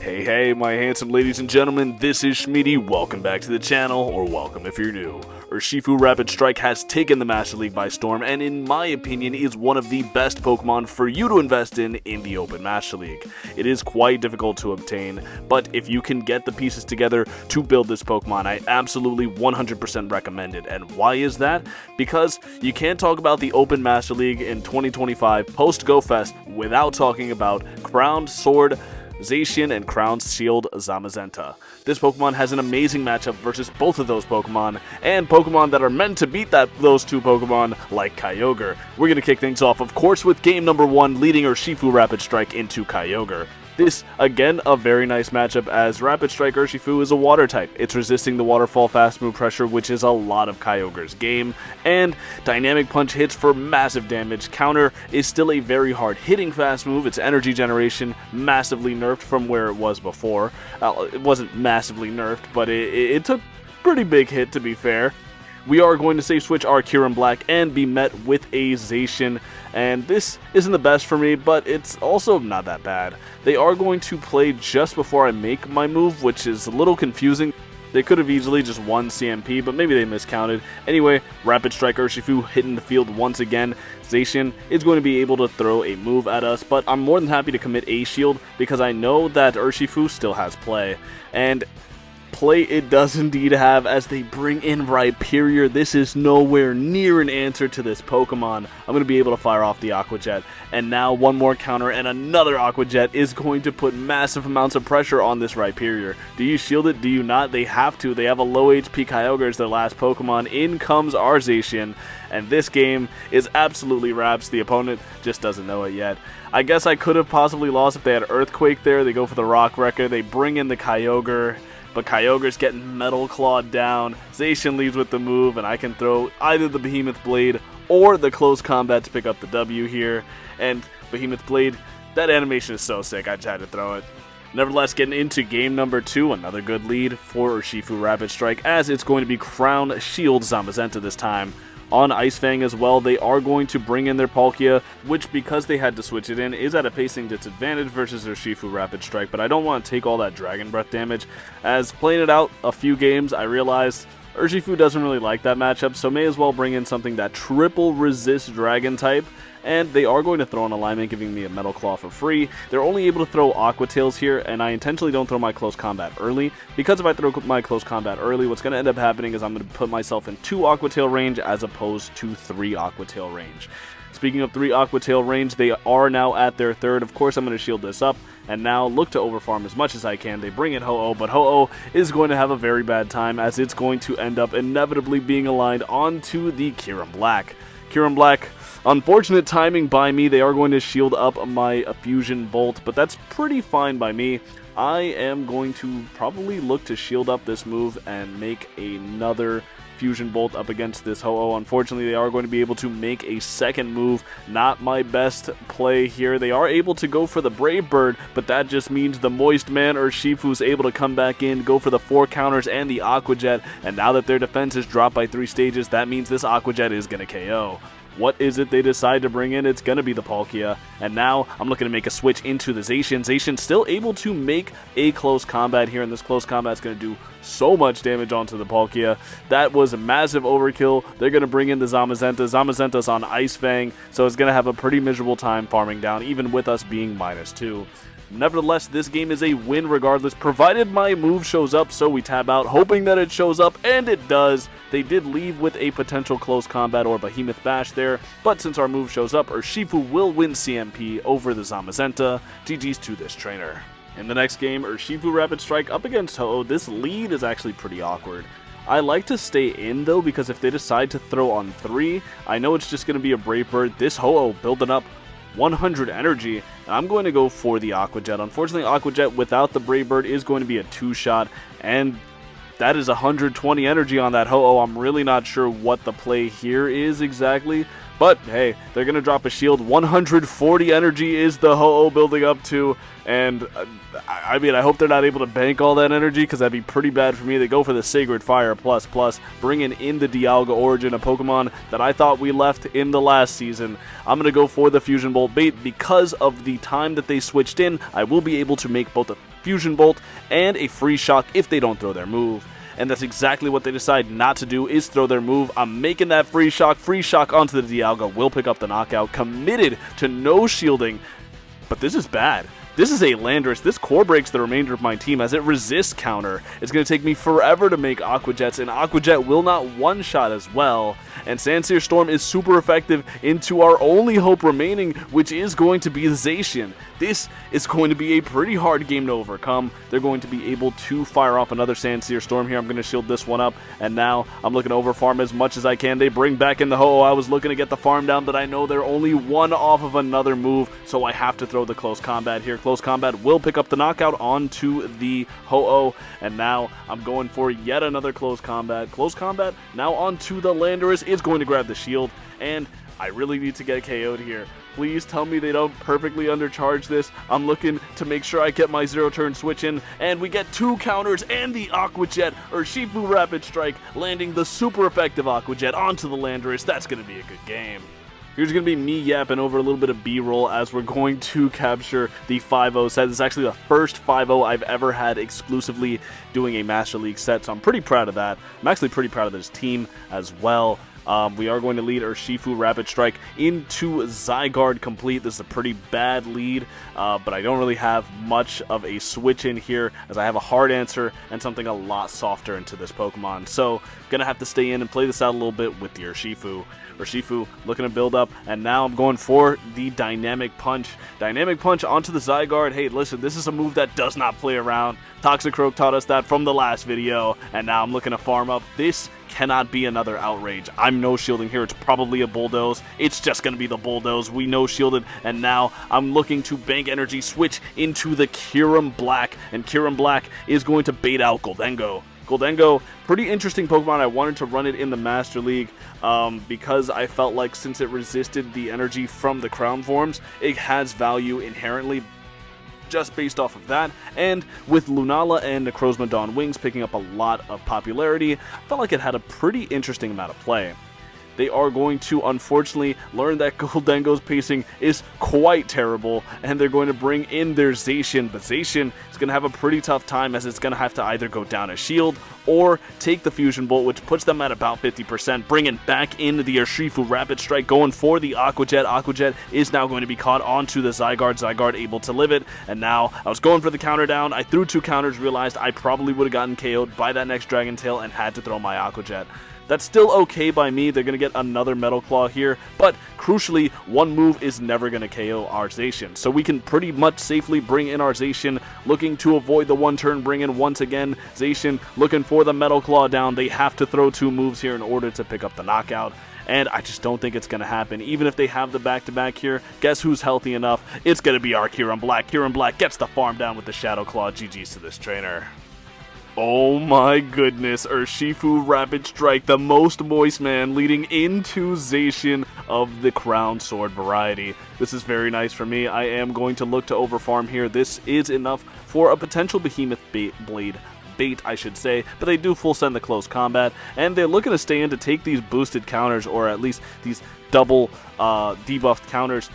Hey, my handsome ladies and gentlemen, this is Shmeaty. Welcome back to the channel, or welcome if you're new. Urshifu Rapid Strike has taken the Master League by storm, and in my opinion is one of the best Pokemon for you to invest in the Open Master League. It is quite difficult to obtain, but if you can get the pieces together to build this Pokemon, I absolutely 100% recommend it. And why is that? Because you can't talk about the Open Master League in 2025 post-Go Fest without talking about Crowned Sword Zacian and Crowned Shield Zamazenta. This Pokemon has an amazing matchup versus both of those Pokemon, and Pokemon that are meant to beat those two Pokemon, like Kyogre. We're going to kick things off, of course, with game number 1, leading Urshifu Rapid Strike into Kyogre. This, again, a very nice matchup as Rapid Strike Urshifu is a water type. It's resisting the waterfall fast move pressure, which is a lot of Kyogre's game, and Dynamic Punch hits for massive damage. Counter is still a very hard hitting fast move. Its energy generation massively nerfed from where it was before. It wasn't massively nerfed, but it took a pretty big hit, to be fair. We are going to save switch our Kyurem Black and be met with a Zacian, and this isn't the best for me, but it's also not that bad. They are going to play just before I make my move, which is a little confusing. They could have easily just won CMP, but maybe they miscounted. Anyway, Rapid Strike Urshifu hitting the field once again. Zacian is going to be able to throw a move at us, but I'm more than happy to commit a shield because I know that Urshifu still has play. And play it does indeed have as they bring in Rhyperior. This is nowhere near an answer to this Pokemon. I'm going to be able to fire off the Aqua Jet, and now one more counter and another Aqua Jet is going to put massive amounts of pressure on this Rhyperior. Do you shield it? Do you not? They have to. They have a low HP Kyogre as their last Pokemon. In comes our Zacian, and this game is absolutely wraps. The opponent just doesn't know it yet. I guess I could have possibly lost if they had Earthquake there. They go for the Rock Wrecker. They bring in the Kyogre, but Kyogre's getting Metal Clawed down. Zacian leaves with the move, and I can throw either the Behemoth Blade or the Close Combat to pick up the W here. And Behemoth Blade, that animation is so sick, I just had to throw it. Nevertheless, getting into game number 2, another good lead for Urshifu Rapid Strike, as it's going to be Crowned Shield Zamazenta this time. On Ice Fang as well, they are going to bring in their Palkia, which, because they had to switch it in, is at a pacing disadvantage versus Urshifu Rapid Strike, but I don't want to take all that Dragon Breath damage, as playing it out a few games, I realized Urshifu doesn't really like that matchup, so may as well bring in something that triple resists Dragon type, and they are going to throw an alignment, giving me a Metal Claw for free. They're only able to throw Aqua Tails here, and I intentionally don't throw my Close Combat early, because if I throw my Close Combat early, what's going to end up happening is I'm going to put myself in 2 Aqua Tail range as opposed to 3 Aqua Tail range. Speaking of 3 Aqua Tail range, they are now at their 3rd. Of course, I'm going to shield this up, and now look to overfarm as much as I can. They bring in Ho-Oh, but Ho-Oh is going to have a very bad time, as it's going to end up inevitably being aligned onto the Kyurem Black. Kyurem Black, unfortunate timing by me. They are going to shield up my Fusion Bolt, but that's pretty fine by me. I am going to probably look to shield up this move and make another Fusion Bolt up against this Ho-Oh. Unfortunately, they are going to be able to make a second move. Not my best play here. They are able to go for the Brave Bird, but that just means the Moist Man Urshifu is able to come back in, go for the 4 counters and the Aqua Jet, and now that their defense is dropped by 3 stages, that means this Aqua Jet is going to KO. What is it they decide to bring in? It's going to be the Palkia. And now I'm looking to make a switch into the Zacian. Zacian still able to make a Close Combat here, and this Close Combat is going to do so much damage onto the Palkia. That was a massive overkill. They're going to bring in the Zamazenta. Zamazenta's on Ice Fang, so it's going to have a pretty miserable time farming down, even with us being -2. Nevertheless, this game is a win regardless, provided my move shows up, so we tab out, hoping that it shows up, and it does. They did leave with a potential Close Combat or Behemoth Bash there, but since our move shows up, Urshifu will win CMP over the Zamazenta. GG's to this trainer. In the next game, Urshifu Rapid Strike up against Ho-Oh. This lead is actually pretty awkward. I like to stay in, though, because if they decide to throw on 3, I know it's just going to be a Brave Bird. This Ho-Oh building up 100 energy, and I'm going to go for the Aqua Jet. Unfortunately, Aqua Jet without the Brave Bird is going to be a 2-shot, and that is 120 energy on that Ho-Oh. I'm really not sure what the play here is exactly, but hey, they're going to drop a shield. 140 energy is the Ho-Oh building up to, and I mean, I hope they're not able to bank all that energy, because that'd be pretty bad for me. They go for the Sacred Fire plus, bringing in the Dialga Origin, a Pokemon that I thought we left in the last season. I'm going to go for the Fusion Bolt bait. Because of the time that they switched in, I will be able to make both a Fusion Bolt, and a Free Shock if they don't throw their move. And that's exactly what they decide not to do, is throw their move. I'm making that Free Shock onto the Dialga, will pick up the knockout, committed to no shielding, but this is bad. This is a Landorus. This core breaks the remainder of my team as it resists counter. It's going to take me forever to make Aqua Jets, and Aqua Jet will not one-shot as well. And Sandsear Storm is super effective into our only hope remaining, which is going to be the Zacian. This is going to be a pretty hard game to overcome. They're going to be able to fire off another Sandsear Storm here. I'm going to shield this one up, and now I'm looking to overfarm as much as I can. They bring back in the Ho-Oh. I was looking to get the farm down, but I know they're only one off of another move, so I have to throw the Close Combat here. Close Combat will pick up the knockout onto the Ho-Oh, and now I'm going for yet another Close Combat. Close Combat now onto the Landorus is going to grab the shield, and I really need to get KO'd here. Please tell me they don't perfectly undercharge this. I'm looking to make sure I get my 0-turn switch in, and we get 2 counters and the Aqua Jet. Urshifu Rapid Strike landing the super effective Aqua Jet onto the Landorus. That's going to be a good game. Here's going to be me yapping over a little bit of B-roll as we're going to capture the 5-0 set. This is actually the first 5-0 I've ever had exclusively doing a Master League set, so I'm pretty proud of that. I'm actually pretty proud of this team as well. We are going to lead Urshifu Rapid Strike into Zygarde complete. This is a pretty bad lead, but I don't really have much of a switch in here as I have a hard answer and something a lot softer into this Pokemon. So, gonna have to stay in and play this out a little bit with the Urshifu. Urshifu looking to build up, and now I'm going for the Dynamic Punch. Dynamic Punch onto the Zygarde. Hey, listen, this is a move that does not play around. Toxicroak taught us that from the last video, and now I'm looking to farm up. This cannot be another Outrage. I'm no shielding here. It's probably a Bulldoze. It's just going to be the Bulldoze. We no shielded, and now I'm looking to bank energy, switch into the Kyurem Black, and Kyurem Black is going to bait out Goldengo. Goldengo, pretty interesting Pokemon. I wanted to run it in the Master League because I felt like since it resisted the energy from the Crown Forms, it has value inherently just based off of that. And with Lunala and Necrozma Wings picking up a lot of popularity, I felt like it had a pretty interesting amount of play. They are going to, unfortunately, learn that Goldengo's pacing is quite terrible, and they're going to bring in their Zacian, but Zacian is going to have a pretty tough time as it's going to have to either go down a shield or take the Fusion Bolt, which puts them at about 50%, bringing back in the Urshifu Rapid Strike, going for the Aqua Jet. Aqua Jet is now going to be caught onto the Zygarde. Zygarde able to live it, and now I was going for the counter down. I threw 2 counters, realized I probably would have gotten KO'd by that next Dragon Tail, and had to throw my Aqua Jet. That's still okay by me. They're going to get another Metal Claw here, but crucially, one move is never going to KO our Zacian. So we can pretty much safely bring in our Zacian, looking to avoid the 1-turn bring in once again. Zacian looking for the Metal Claw down. They have to throw 2 moves here in order to pick up the knockout, and I just don't think it's going to happen. Even if they have the back-to-back here, guess who's healthy enough? It's going to be our Kyurem Black. Kyurem Black gets the farm down with the Shadow Claw. GG's to this trainer. Oh my goodness, Urshifu Rapid Strike, the most moist man, leading into Zacian of the Crown Sword variety. This is very nice for me. I am going to look to overfarm here. This is enough for a potential Behemoth Blade bait, I should say, but they do full send the Close Combat, and they're looking to stay in to take these boosted counters, or at least these double debuffed counters.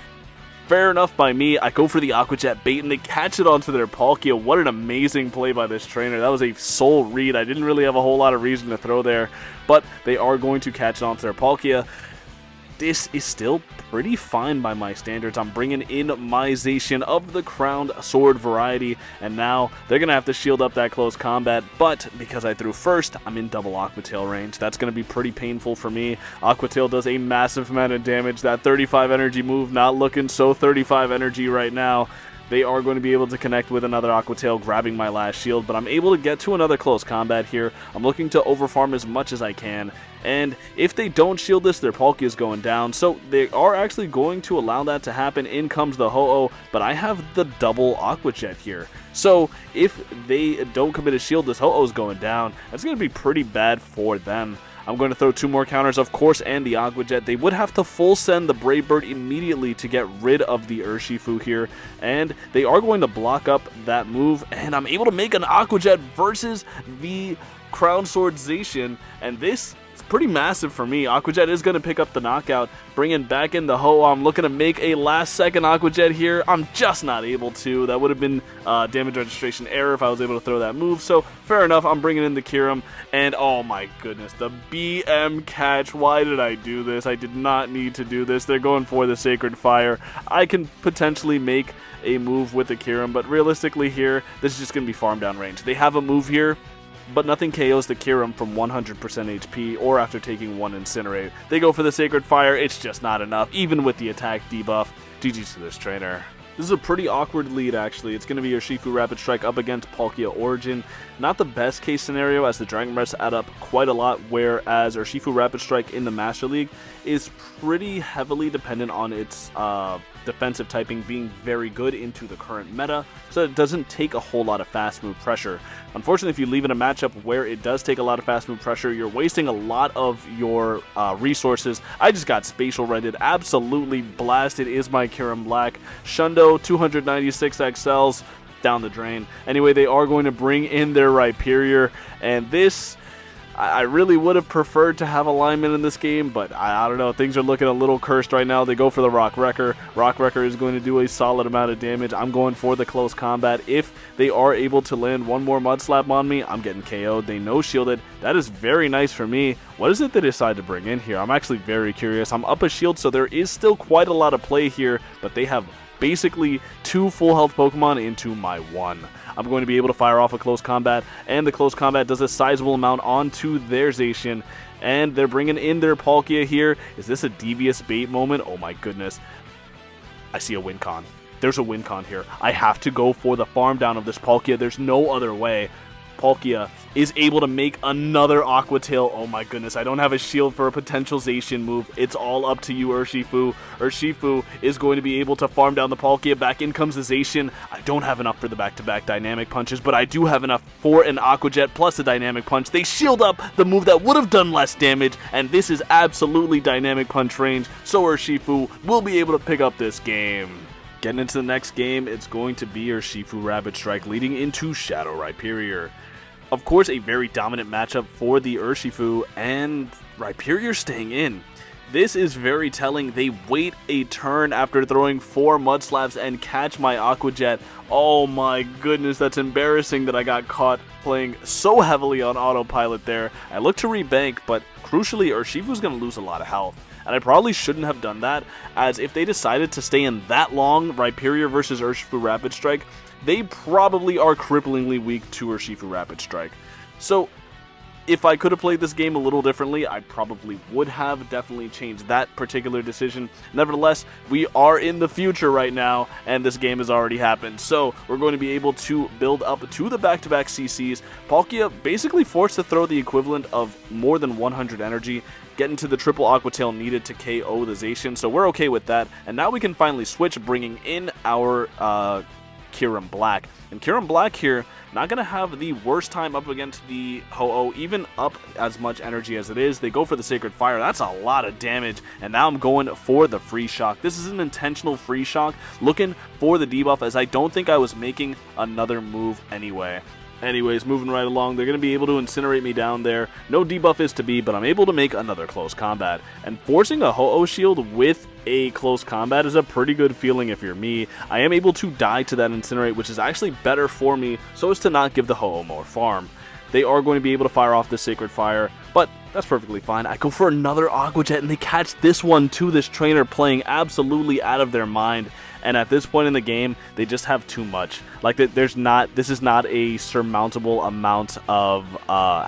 Fair enough by me. I go for the Aqua Jet bait, and they catch it onto their Palkia. What an amazing play by this trainer. That was a soul read. I didn't really have a whole lot of reason to throw there, but they are going to catch it onto their Palkia. This is still pretty fine by my standards. I'm bringing in my Zacian of the Crowned Sword variety, and now they're going to have to shield up that Close Combat, but because I threw first, I'm in double Aqua Tail range. That's going to be pretty painful for me. Aqua Tail does a massive amount of damage. That 35 energy move not looking so 35 energy right now. They are going to be able to connect with another Aqua Tail, grabbing my last shield, but I'm able to get to another Close Combat here. I'm looking to overfarm as much as I can, and if they don't shield this, their Palkia is going down, so they are actually going to allow that to happen. In comes the Ho-Oh, but I have the double Aqua Jet here. So if they don't commit a shield, this Ho-Oh is going down. That's going to be pretty bad for them. I'm going to throw 2 more counters, of course, and the Aqua Jet. They would have to full send the Brave Bird immediately to get rid of the Urshifu here, and they are going to block up that move, and I'm able to make an Aqua Jet versus the Crown Sword Zacian, and this is pretty massive for me. Aqua Jet is going to pick up the knockout, bringing back in the Ho-Oh. I'm looking to make a last-second Aqua Jet here. I'm just not able to. That would have been damage registration error if I was able to throw that move. So, fair enough. I'm bringing in the Kyurem. And, oh my goodness, the BM catch. Why did I do this? I did not need to do this. They're going for the Sacred Fire. I can potentially make a move with the Kyurem, but realistically here, this is just going to be farm down range. They have a move here, but nothing KOs the Kyurem from 100% HP or after taking one Incinerate. They go for the Sacred Fire. It's just not enough, even with the attack debuff. GG's to this trainer. This is a pretty awkward lead, actually. It's going to be Urshifu Rapid Strike up against Palkia Origin. Not the best case scenario, as the Dragon Breaths add up quite a lot, whereas Urshifu Rapid Strike in the Master League is pretty heavily dependent on its defensive typing being very good into the current meta, so it doesn't take a whole lot of fast move pressure. Unfortunately, if you leave in a matchup where it does take a lot of fast move pressure, you're wasting a lot of your resources. I just got spatial rented, absolutely blasted is my Kyurem Black. Shundo, 296 XLs, down the drain. Anyway, they are going to bring in their Rhyperior, and this, I really would have preferred to have alignment in this game, but I don't know. Things are looking a little cursed right now. They go for the Rock Wrecker. Rock Wrecker is going to do a solid amount of damage. I'm going for the close combat. If they are able to land one more Mud Slap on me, I'm getting KO'd. They no-shielded. That is very nice for me. What is it they decide to bring in here? I'm actually very curious. I'm up a shield, so there is still quite a lot of play here, but they have basically 2 full health Pokemon into my 1. I'm going to be able to fire off a close combat, and the close combat does a sizable amount onto their Zacian, and they're bringing in their Palkia here. Is this a devious bait moment? Oh my goodness. I see a win con. There's a win con here. I have to go for the farm down of this Palkia. There's no other way. Palkia is able to make another Aqua Tail. Oh my goodness, I don't have a shield for a potential Zacian move. It's all up to you, Urshifu. Urshifu is going to be able to farm down the Palkia. Back in comes the Zacian. I don't have enough for the back-to-back dynamic punches, but I do have enough for an Aqua Jet plus a dynamic punch. They shield up the move that would have done less damage, and this is absolutely dynamic punch range, so Urshifu will be able to pick up this game. Getting into the next game, it's going to be Urshifu Rapid Strike leading into Shadow Rhyperior. Of course, a very dominant matchup for the Urshifu, and Rhyperior staying in. This is very telling. They wait a turn after throwing 4 Mud Slaps and catch my Aqua Jet. Oh my goodness, that's embarrassing that I got caught playing so heavily on autopilot there. I looked to rebank, but crucially, Urshifu's going to lose a lot of health. And I probably shouldn't have done that, as if they decided to stay in that long, Rhyperior versus Urshifu Rapid Strike, they probably are cripplingly weak to Urshifu Rapid Strike. So, if I could have played this game a little differently, I probably would have definitely changed that particular decision. Nevertheless, we are in the future right now, and this game has already happened. So, we're going to be able to build up to the back-to-back CCs. Palkia basically forced to throw the equivalent of more than 100 energy, get into the triple Aqua Tail needed to KO the Zacian, so we're okay with that. And now we can finally switch, bringing in our Kyurem Black. And Kyurem Black here, not going to have the worst time up against the Ho-Oh, even up as much energy as it is. They go for the Sacred Fire. That's a lot of damage. And now I'm going for the Free Shock. This is an intentional Free Shock, looking for the debuff, as I don't think I was making another move anyway. Anyways, moving right along, they're going to be able to incinerate me down there. No debuff is to be, but I'm able to make another close combat. And forcing a Ho-Oh shield with a close combat is a pretty good feeling if you're me. I am able to die to that incinerate, which is actually better for me, so as to not give the Ho-Oh more farm. They are going to be able to fire off the Sacred Fire, but that's perfectly fine. I go for another Aqua Jet, and they catch this one to this trainer playing absolutely out of their mind. And at this point in the game, they just have too much. Like, this is not a surmountable amount of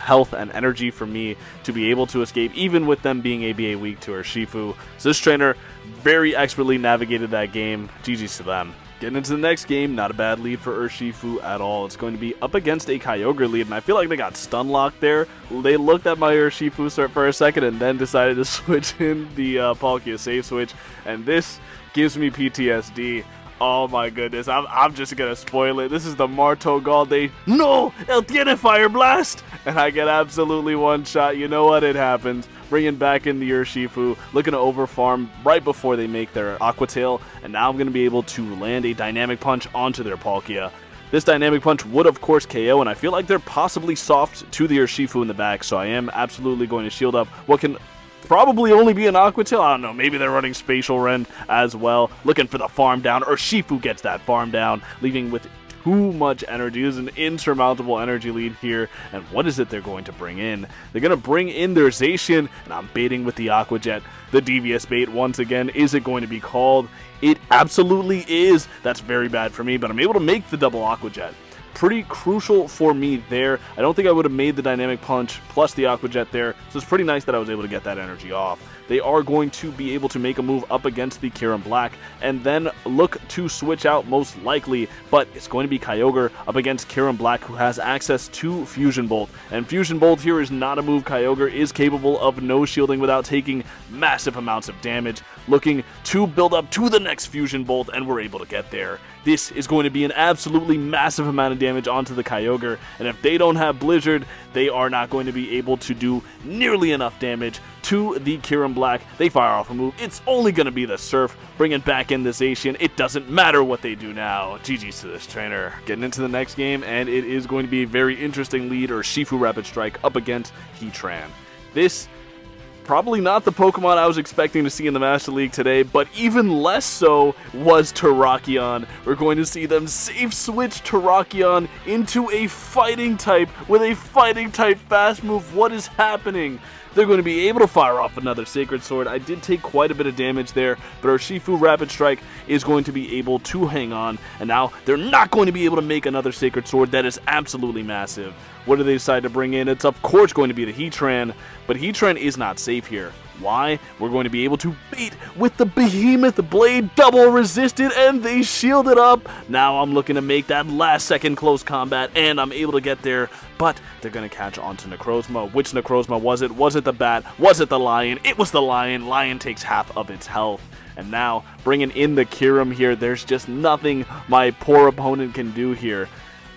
health and energy for me to be able to escape, even with them being ABA weak to Urshifu. So this trainer very expertly navigated that game. GG's to them. Getting into the next game, not a bad lead for Urshifu at all. It's going to be up against a Kyogre lead, and I feel like they got stun locked there. They looked at my Urshifu for a second and then decided to switch in the Palkia save switch, and this gives me PTSD. Oh my goodness, I'm just gonna spoil it. This is the Marto Galde. No! El tiene Fire Blast! And I get absolutely one shot. You know what? It happens. Bringing back in the Urshifu, looking to overfarm right before they make their Aqua Tail, and now I'm going to be able to land a dynamic punch onto their Palkia. This Dynamic Punch would, of course, KO, and I feel like they're possibly soft to the Urshifu in the back, so I am absolutely going to shield up what can probably only be an Aqua Tail. I don't know, maybe they're running Spatial Rend as well, looking for the farm down. Urshifu gets that farm down, leaving with too much energy. This is an insurmountable energy lead here, and what is it they're going to bring in? They're going to bring in their Zacian, and I'm baiting with the Aqua Jet. The devious bait once again. Is it going to be called? It absolutely is. That's very bad for me, but I'm able to make the double Aqua Jet. Pretty crucial for me there. I don't think I would have made the Dynamic Punch plus the Aqua Jet there, so it's pretty nice that I was able to get that energy off. They are going to be able to make a move up against the Kyurem Black and then look to switch out most likely, but it's going to be Kyogre up against Kyurem Black, who has access to Fusion Bolt. And Fusion Bolt here is not a move Kyogre is capable of no shielding without taking massive amounts of damage, looking to build up to the next Fusion Bolt, and we're able to get there. This is going to be an absolutely massive amount of damage onto the Kyogre, and if they don't have Blizzard, they are not going to be able to do nearly enough damage to the Kyurem Black. They fire off a move. It's only going to be the Surf, bringing back in this Zacian. It doesn't matter what they do now. GG's to this trainer. Getting into the next game, and it is going to be a very interesting lead, Urshifu Rapid Strike up against Heatran. This probably not the Pokemon I was expecting to see in the Master League today, but even less so was Terrakion. We're going to see them safe switch Terrakion into a fighting type with a fighting type fast move. What is happening? They're going to be able to fire off another Sacred Sword. I did take quite a bit of damage there, but Urshifu Rapid Strike is going to be able to hang on, and now they're not going to be able to make another Sacred Sword. That is absolutely massive. What do they decide to bring in? It's of course going to be the Heatran, but Heatran is not safe here. Why? We're going to be able to bait with the Behemoth Blade, double resisted, and they shield it up. Now I'm looking to make that last second close combat, and I'm able to get there, but they're going to catch on to Necrozma. Which Necrozma was it? Was it the Bat? Was it the Lion? It was the Lion. Lion takes half of its health. And now, bringing in the Kyurem here, there's just nothing my poor opponent can do here.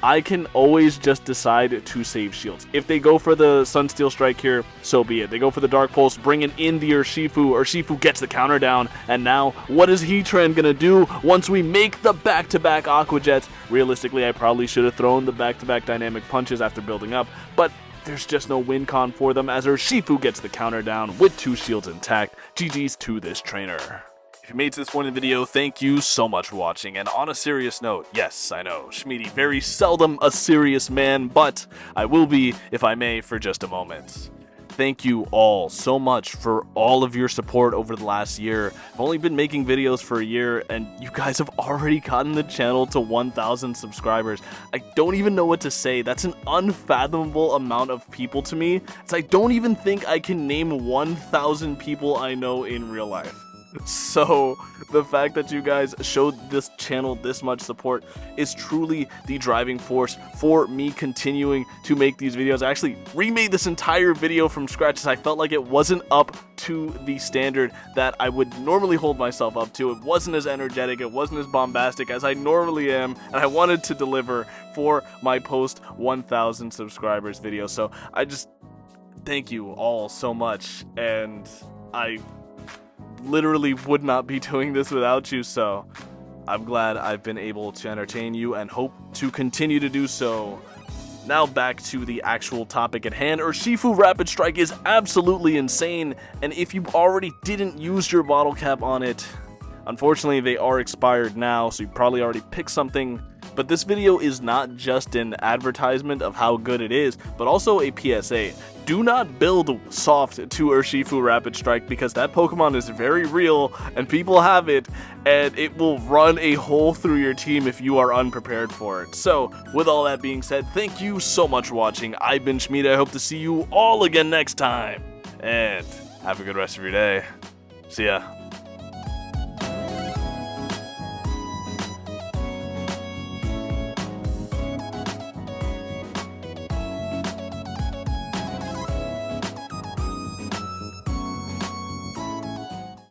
I can always just decide to save shields. If they go for the Sunsteel Strike here, so be it. They go for the Dark Pulse, bringing in the Urshifu. Urshifu gets the counter down, and now what is Heatran gonna do once we make the back-to-back Aqua Jets? Realistically, I probably should have thrown the back-to-back Dynamic Punches after building up, but there's just no win con for them as Urshifu gets the counter down with 2 shields intact. GG's to this trainer. If you made it to this point in the video, thank you so much for watching, and on a serious note, yes, I know, Shmeaty, very seldom a serious man, but I will be, if I may, for just a moment. Thank you all so much for all of your support over the last year. I've only been making videos for a year, and you guys have already gotten the channel to 1,000 subscribers. I don't even know what to say. That's an unfathomable amount of people to me. I don't even think I can name 1,000 people I know in real life. So the fact that you guys showed this channel this much support is truly the driving force for me continuing to make these videos. I actually remade this entire video from scratch as I felt like it wasn't up to the standard that I would normally hold myself up to. It wasn't as energetic, it wasn't as bombastic as I normally am, and I wanted to deliver for my post 1,000 subscribers video. So I just thank you all so much, and I literally would not be doing this without you, so I'm glad I've been able to entertain you and hope to continue to do so. Now back to the actual topic at hand. Urshifu Rapid Strike is absolutely insane, and if you already didn't use your bottle cap on it, unfortunately they are expired now, so you probably already picked something. But this video is not just an advertisement of how good it is, but also a PSA. Do not build soft to Urshifu Rapid Strike, because that Pokemon is very real and people have it, and it will run a hole through your team if you are unprepared for it. So, with all that being said, thank you so much for watching. I've been Shmeaty. I hope to see you all again next time, and have a good rest of your day. See ya.